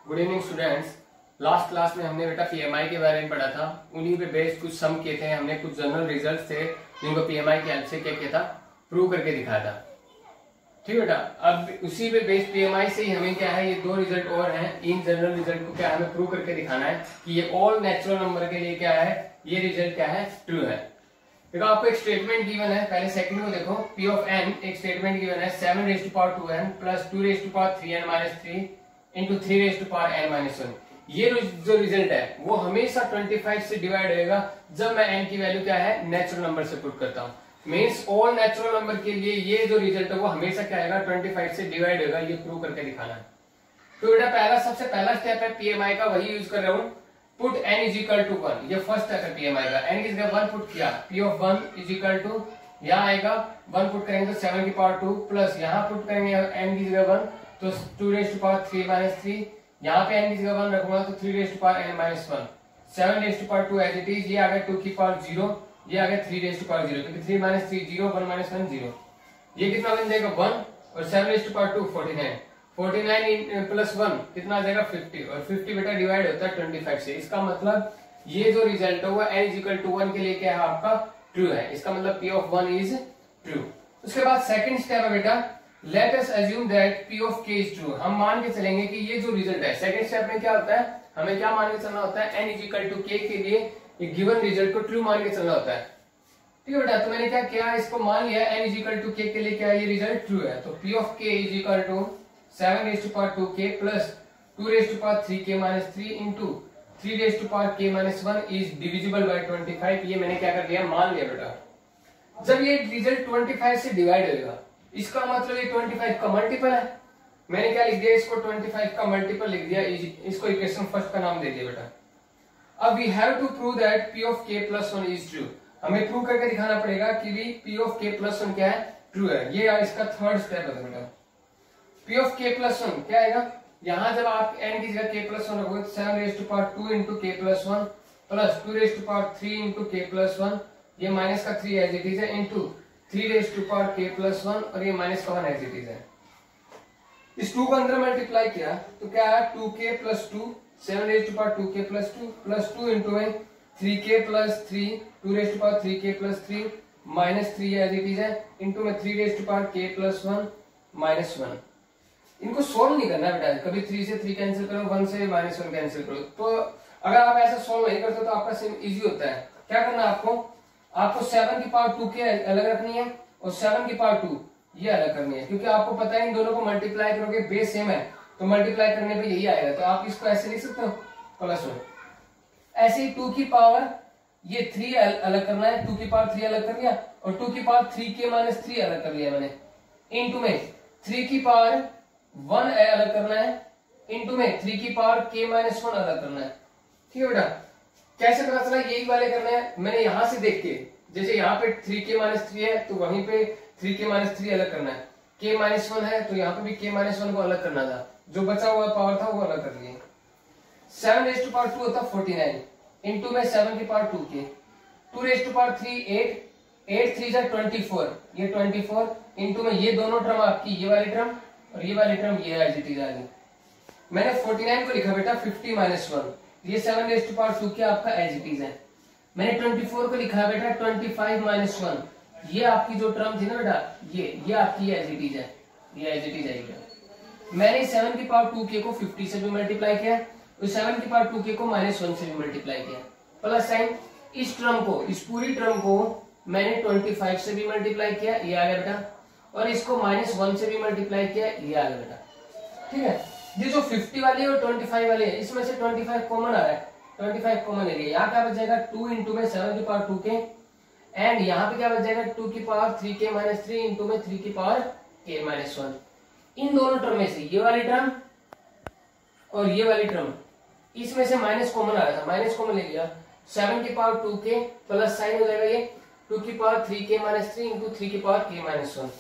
Good evening students. Last class में हमने बेटा पीएमआई के बारे में पढ़ा था। उन्हीं पे बेस्ड कुछ सम किए थे हमने, कुछ जनरल रिजल्ट्स थे जिनको पीएमआई की हेल्प से क्या किया था, प्रूव करके दिखाया था। ठीक बेटा, अब उसी पे बेस्ड पीएमआई से ही हमें क्या है, ये दो रिजल्ट और हैं। इन जनरल रिजल्ट को क्या हमें प्रूव करके दिखाना है कि ये ऑल नेचुरल नंबर के लिए क्या है, ये रिजल्ट क्या है, ट्रू है। देखो आपको एक स्टेटमेंट गिवन है, पहले सेकंड को देखो। पी ऑफ एन एक स्टेटमेंट गिवन है 7^2n plus 2^3n - 3 into 3^n - 1। ये जो रिजल्ट है वो हमेशा 25 से डिवाइड होगा जब मैं n की वैल्यू क्या है, नेचुरल नंबर से पुट करता हूँ। मीन्स ऑल नेचुरल नंबर के लिए ये जो रिजल्ट है वो हमेशा क्या आएगा, 25 से डिवाइड होगा। ये प्रूव करके दिखाना है। तो बेटा सबसे पहला स्टेप है पीएमआई का, वही यूज कर रहा हूँ। Put n is equal to 1, ये फर्स्ट स्टेप है पीएमआई का। n की जगह 1 पुट किया, p of 1 is equal to, यहाँ आएगा 1 पुट करेंगे तो 7 की पावर 2 प्लस यहाँ पुट करेंगे n की जगह 1 तो 2^3 - 3, यहाँ पे n की जगह 1 रखूंगा तो 3^n - 1, 7^2 एज इट इज। ये आ गया 2 की पावर 0, ये आ गया 3^0 क्योंकि 3 - 3 0, 1 - 1 0। ये कितना बन जाएगा 1 और 7^2 49, 49 प्लस 1 कितना आ जाएगा 50, और 50 बेटा डिवाइड होता है 25 से। इसका मतलब ये जो रिजल्ट है वो n = 1 के लिए क्या है, आपका ट्रू है। इसका मतलब p ऑफ 1 इज ट्रू। उसके बाद सेकंड स्टेप है बेटा, let us assume that p of k is true. हम मान के चलेंगे कि ये जो रिजल्ट है, सेकंड स्टेप में क्या होता है, हमें क्या मान के चलना होता है, n = k के लिए एक गिवन रिजल्ट को ट्रू मान के चलना होता है। ठीक है बेटा, तो मैंने क्या किया, इसको मान लिया n = k के लिए क्या ये रिजल्ट ट्रू है। तो p of k = 7^2k plus 2^3k - 3 into 3^k - 1 is divisible by 25। ये मैंने क्या कर लिया, मान लिया बेटा। जब ये रिजल्ट 25 से डिवाइड होगा, इसका मतलब ये 25 का मल्टीपल है। मैंने क्या लिख दिया, इसको 25 का मल्टीपल लिख दिया, इसको इक्वेशन फर्स्ट का नाम दे दिया बेटा। अब we have to prove that p of k + 1 is true. हमें प्रूव करके दिखाना पड़ेगा कि भी p ऑफ k + 1 क्या है, ट्रू है। ये इसका थर्ड स्टेप है बेटा। p ऑफ k + 1 क्या आएगा, यहां जब आप n की जगह k + 1 रखोगे तो 7^2 into k + 1 plus 2^3 into k + 1, ये माइनस का 3 एज इट इज है, इंटू 3^k + 1 और ये माइनस का 1 एज इट इज है। इस 2 को अंदर मल्टीप्लाई किया तो क्या है, 2k + 2, 7^2k + 2 प्लस 2 इंटू में 3k + 3, 2^3k + 3 minus 3 as it is है, इंटू में 3^k + 1 माइनस 1। इनको सोल्व नहीं करना बेटा, कभी 3 से 3 कैंसिल करो, 1 से -1 कैंसिल करो। तो अगर आप ऐसा सोल्व नहीं करते तो आपका सेम इजी होता है। क्या करना है आपको 7 की पावर 2 के अलग रखनी है और 7 की पावर 2 ये अलग करनी है, क्योंकि आपको पता है इन दोनों को मल्टीप्लाई करोगे, बेस सेम है तो मल्टीप्लाई करने पे यही आएगा। तो आप इसको ऐसे लिख सकते हो +1। ऐसे ही 2 की पावर ये 3 अलग करना है, 2 की पावर 3 अलग कर लिया और 2 की पावर 3k - 3 अलग कर लिया मैंने, इंटू में 3 की पावर 1 अलग करना है, इंटू में 3 की पावर k - 1 अलग करना है। ठीक है बेटा, कैसे पता चला, यही वाले करने हैं। मैंने यहां से देख के, जैसे यहाँ पे 3k - 3 है तो वहीं पे 3k - 3 अलग करना है, k - 1 है तो यहाँ पे भी k - 1 को अलग करना था, जो बचा हुआ पावर था वो अलग कर लिए। 7^2 होता 49 इंटू में 7 की पावर 2k, 2^3 8, 8 3 जा 24, ये 24 इंटू में ये दोनों टर्म आपकी, ये वाली टर्म और ये वाली टर्म ये एज इट इज आ गई। मैंने 49 को लिखा बेटा 50 - 1, ये 7^2 क्या आपका एज इट इज है। मैंने 24 को लिखा बेटा 25 - 1, ये आपकी जो टर्म थी ना बेटा, ये आपकी एज इट इज है, ये एज इट इज आएगी। मैंने 7 की पावर 2k को 50 से भी मल्टीप्लाई किया और 7 की पावर 2k को -1 से भी मल्टीप्लाई किया, प्लस साइन। इस टर्म को, इस पूरी टर्म को मैंने 25 से भी मल्टीप्लाई किया, ये आ गया बेटा, और इसको -1 से भी मल्टीप्लाई किया, ये आ गया बेटा। ठीक है, ये जो 50 वाली है और 25 वाली है, इसमें से 25 कॉमन आ रहा है, 25 कॉमन ले लिया। यहाँ क्या बच जाएगा 2 इंटू में 7 की पावर 2k एंड यहाँ पे क्या बच जाएगा 2 की पावर 3k - 3 इंटू में 3 की पावर k - 1। इन दोनों टर्म में से ये वाली टर्म और ये वाली टर्म, इसमें से माइनस कॉमन आ रहा था, माइनस कॉमन ले लिया, 7 की पावर 2k प्लस साइन हो जाएगा ये 2 की पावर 3k - 3 इंटू 3 की पावर k - 1।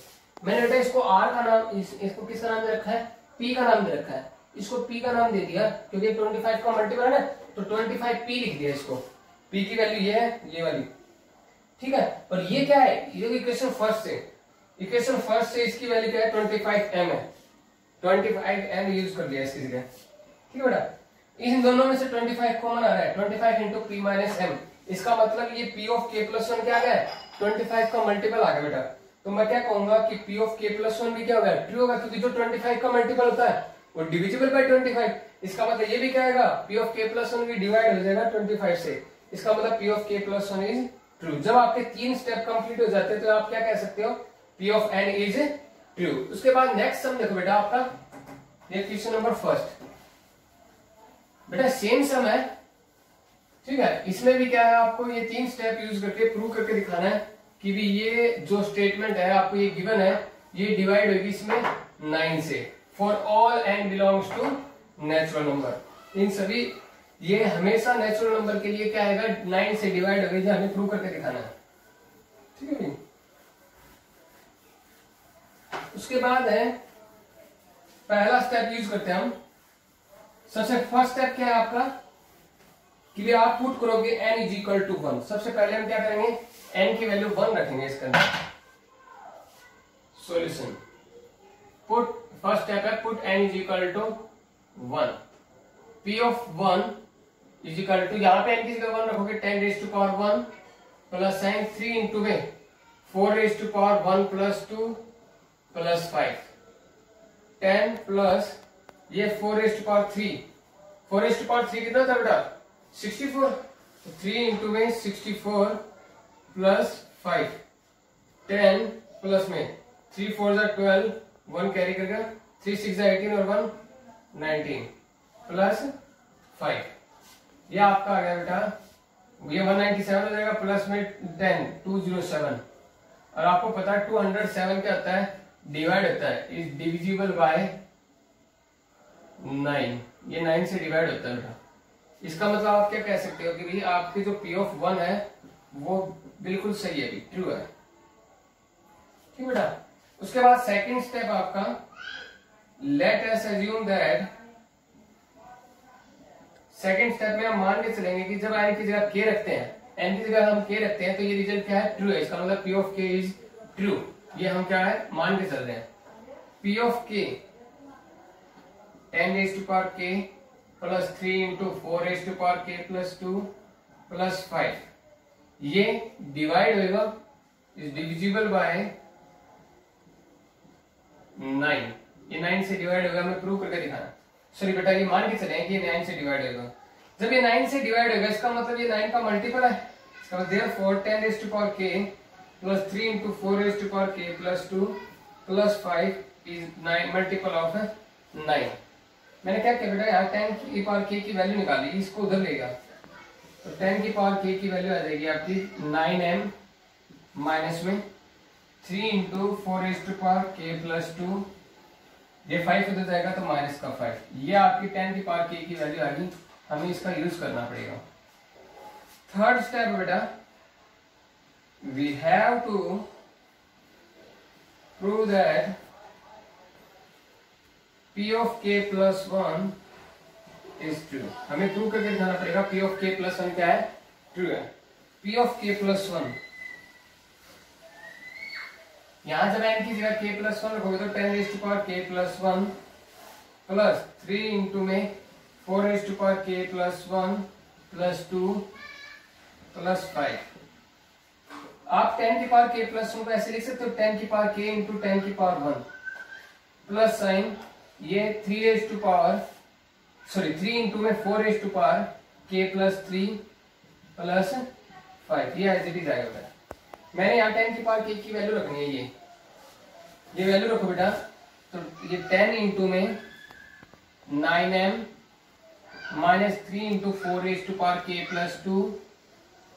मैंने बेटा इसको r का नाम, इसको किसका नाम दे रखा है, p का नाम दे रखा है। इसको p का नाम दे दिया क्योंकि 25 का मल्टीपल है ना, तो 25p लिख दिया इसको। p की वैल्यू ये है, ये वाली। ठीक है, और ये क्या है, ये इक्वेशन फर्स्ट से इसकी वैल्यू क्या है 25m है, 25m यूज कर दिया इसकी जगह। ठीक है बेटा। इन दोनों में से 25 कॉमन आ रहा है, 25 इंटू पी माइनस एम। इसका मतलब ये पी ऑफ के प्लस वन क्या आ गया, 25 का मल्टीपल आ गया बेटा। तो मैं क्या कहूंगा कि पी ऑफ के प्लस वन भी क्या होगा, ट्रू होगा, क्योंकि जो 25 का मल्टीपल होता है वो डिविजिबल बाय 25। इसका मतलब ये भी क्या आएगा, पी ऑफ के प्लस वन भी डिवाइड हो जाएगा 25 से। इसका मतलब पी ऑफ के प्लस वन इज ट्रू। जब आपके 3 स्टेप कंप्लीट हो जाते हैं तो आप क्या कह सकते हो, P of N is true. उसके बाद नेक्स्ट सम देखो बेटा आपका, ये क्वेश्चन नंबर फर्स्ट बेटा सेम सम है, ठीक है। इसमें भी क्या है, आपको ये 3 स्टेप यूज करके प्रूव करके दिखाना है कि भी ये जो स्टेटमेंट है आपको ये गिवन है, ये डिवाइड होगी इसमें 9 से। For all N belongs to natural number, इन सभी ये हमेशा नेचुरल नंबर के लिए क्या आएगा, 9 से डिवाइड होगी, जो हमें प्रूव करके दिखाना है, ठीक है। उसके बाद है पहला स्टेप यूज करते हैं हम। सबसे फर्स्ट स्टेप क्या है आपका, कि आप पुट करोगे n इज इक्वल टू 1। सबसे पहले हम क्या करेंगे, n की वैल्यू 1 रखेंगे इसके अंदर। सॉल्यूशन पुट, फर्स्ट स्टेप है put n is equal to 1। p of 1 is equal to, यहां पे n की जगह 1 रखोगे 10 raise to power 1 plus sign 3 into में 4 raise to power 1 plus 2 plus 5 10 plus ये 4 raise to power 3, 4 raise to power 3 कितना था बेटा, 64। तो 3 इंटू में 64 प्लस 5 10 प्लस में 3 4 जा 12 1 कैरी करके 3 6 जा 18 और 1 19 प्लस 5, ये आपका आ गया बेटा, ये 197 हो जाएगा प्लस में 10 207। और आपको पता है 207 क्या होता है, डिवाइड होता है, इज डिविजिबल बाय 9, ये 9 से डिवाइड होता है बेटा। इसका मतलब आप क्या कह सकते हो कि भाई आपकी जो पी ऑफ 1 है वो बिल्कुल सही है, ट्रू है, ठीक बेटा। उसके बाद सेकंड स्टेप आपका, let us assume that, second step में हम मान के चलेंगे कि जब n की जगह k रखते हैं, n की जगह हम k रखते हैं तो ये रिजल्ट क्या है, ट्रू है। इसका मतलब P of k is true, ये हम क्या है मान के चल रहे हैं। P of k 10 raise to power k plus 3 into 4 raise to power k plus 2 plus 5, ये डिवाइड होगा, इज डिविजिबल बाय 9, ये 9 से डिवाइड होगा, मैं प्रूव करके दिखाना। सॉरी बेटा ये मान के चले कि ये 9 से डिवाइड होगा। जब ये 9 से डिवाइड होगा इसका मतलब ये 9 का मल्टीपल है, इसका मतलब therefore 10 raise to power k plus 3 into 4 raise to power k plus 2 plus 5 is 9 multiple of 9। मैंने क्या किया बेटा, यहाँ 10 की पावर k की वैल्यू निकाली, इसको उधर लेगा तो 10 की पावर k की वैल्यू आ जाएगी आपकी 9m माइनस में 3 into 4 raise to power k plus 2, ये 5 उधर जाएगा तो माइनस का 5, ये आपकी 10 की पावर k की वैल्यू आ गई, हमें इसका यूज करना पड़ेगा। थर्ड स्टेप बेटा, we have to prove that P of k plus 1 is true। हमें प्रूव करके दिखाना पड़ेगा P of k plus 1 क्या है, ट्रू है। P of k plus 1, यहां जब n की जगह k plus 1 रखोगे तो 10 raise to power k plus 1 plus 3 into में 4 raise to power k plus 1 plus 2 plus 5। आप 10 की पावर k plus 1 को ऐसे लिख सकते हो, 10 की पावर k इंटू 10 की पावर 1 प्लस साइन ये 3 raise to power, sorry 3 into में 4 raise to power k plus 3 plus 5, ये एज इट इज आएगा बेटा। मैंने यहाँ 10 की पावर k की वैल्यू रखनी है, ये वैल्यू रखो बेटा, तो ये 10 इंटू में 9m minus 3 into 4 raise to power k plus 2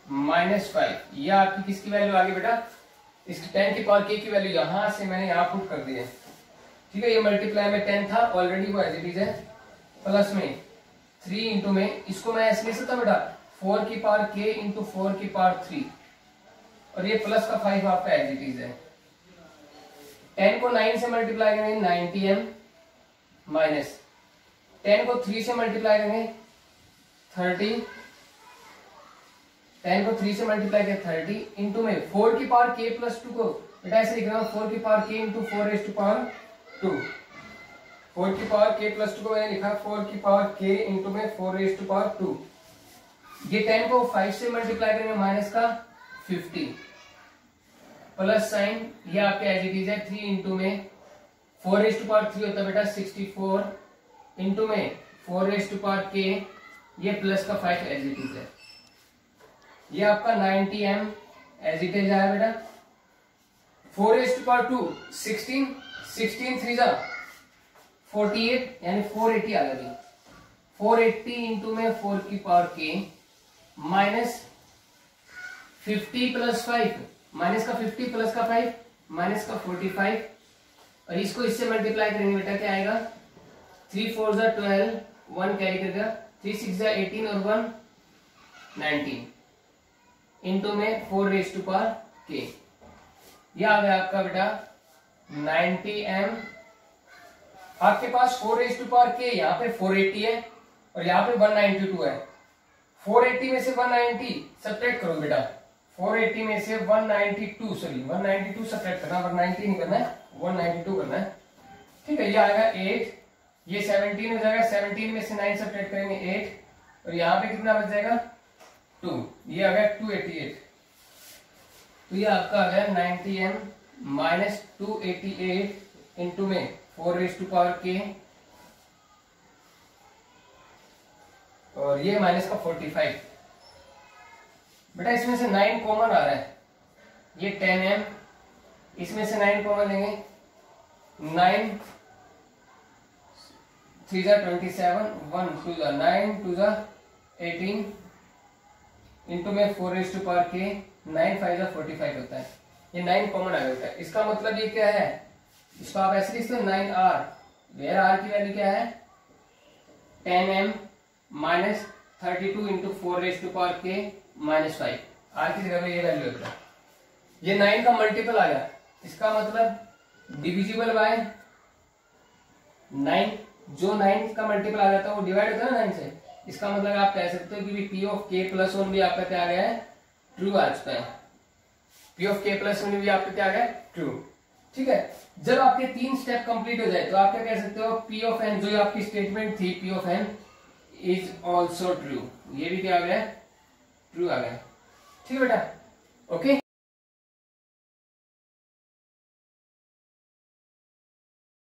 minus 5, ये आपकी किसकी वैल्यू आ गई बेटा, इसकी 10 की पावर k की वैल्यू यहां से मैंने यहाँ पुट कर दी है, ठीक है। ये मल्टीप्लाई में 10 था ऑलरेडी, वो एज इट इज है, प्लस में 3 इंटू में, इसको मैं ऐसे लिख सकता बेटा 4 की पावर k इंटू 4 की पावर 3, और ये प्लस का 5 आपका एज इट इज है। 10 को 9 से मल्टीप्लाई करेंगे 90m माइनस 10 को 3 से मल्टीप्लाई करेंगे 30, 10 को 3 से मल्टीप्लाई करें 30 इंटू में 4 की पावर k प्लस 2 को बेटा ऐसे लिख रहा हूं 4 की power k into 4 raise to power 2 4 की पावर k प्लस 2 को मैंने लिखा 4 की पावर k इंटू में 4 रेज टू पावर 2। ये 10 को 5 से मल्टीप्लाई करेंगे माइनस का 50 प्लस साइन ये आपके एज इट इज है 3 इंटू में 4 रेज टू पावर 3 होता है बेटा 64 इंटू में 4 रेज टू पावर k ये प्लस का 5 एज इट इज है। ये आपका 90 m एज इट इज आया बेटा। 4 रेज टू पावर 2 16 3 जा 48 यानी 480 आ गया। 480 इंटू में 4 की power k minus 50 plus 5 minus का 50 प्लस का 5 माइनस का 45 और इसको इससे मल्टीप्लाई करेंगे बेटा क्या आएगा 3 4 जा 12 1 कैरी करेगा 3 6 जा 18 और 1 19 इंटू में 4 रेज टू पावर k। ये आ गया आपका बेटा 90 m। आपके पास 4 रेज टू पावर k यहाँ पे 480 है और यहाँ पे 192 है। 480 में से 190 सब्ट्रैक्ट करो बेटा। 480 में से 192 सब्ट्रैक्ट करना 190 नहीं करना है 192 करना है। ठीक है ये आएगा 8 ये 17 हो जाएगा 17 में से 9 सब्ट्रैक्ट करेंगे 8 और यहाँ पे कितना बच जाएगा 2 ये आ गया 288। तो ये आपका आ गया 90 m माइनस 288 इंटू में 4 रेज टू पावर k और ये माइनस का 45। बेटा इसमें से 9 कॉमन आ रहा है ये 10 m इसमें से 9 कॉमन लेंगे 9 3 जा 27 1 2 जा 9 2 जा 18 इंटू में 4 रेज टू पावर k 9 5 जा 45 होता है। ये 9 कॉमन आ गया। इसका मतलब ये क्या है इसको आप ऐसे लिखते हो 9r वेयर r की वैल्यू क्या है 10 m minus 32 into 4 raise to power k minus 5 r की जगह ये वैल्यू होता है। ये 9 का मल्टीपल आ गया इसका मतलब डिविजिबल बाय 9 जो 9 का मल्टीपल आ जाता है वो डिवाइड होता है ना 9 से। इसका मतलब आप कह सकते हो कि p ऑफ k प्लस 1 भी आपका क्या आ गया है ट्रू आ चुका है। p ऑफ k प्लस 1 भी आपका क्या आ गया ट्रू। ठीक है जब आपके 3 स्टेप कंप्लीट हो जाए तो आप क्या कह सकते हो p ऑफ n जो आपकी स्टेटमेंट थी p of n is also true ये भी क्या आ गया ट्रू आ गया। ठीक है बेटा ओके।